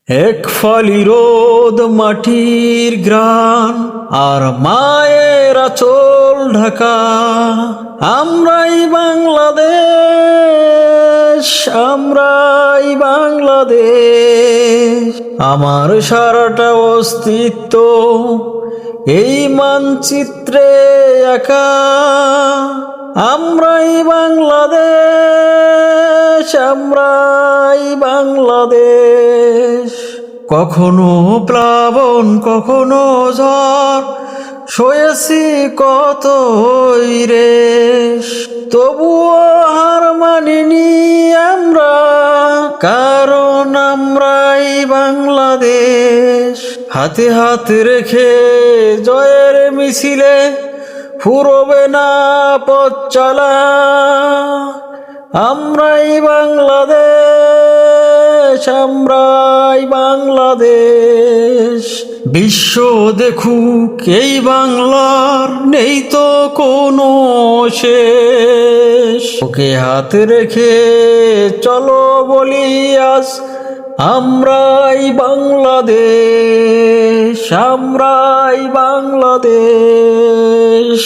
এক ফালি রোদ মাটির গ্রান আর মায়ের আঁচল ঢাকা, আমরাই বাংলাদেশ, আমরাই বাংলাদেশ। আমার সারাটা অস্তিত্ব এই মানচিত্রে একা, আমরাই বাংলাদেশ, আমরাই বাংলাদেশ। কখনো প্লাবন কখনো ঝড়, সয়েছি কতই রেশ, তবুও হার মানিনি আমরা, কারণ আমরাই বাংলাদেশ। হাতে হাত রেখে জয়ের মিছিলে ফুরবে না পথ চলা, আমরাই বাংলাদেশ, আমরাই বাংলাদেশ। বিশ্ব দেখুক এই বাংলার নেই তো কোনো শেষ, ওকে হাত রেখে চলো বলি আজ আমরাই বাংলাদেশ, আমরাই বাংলাদেশ।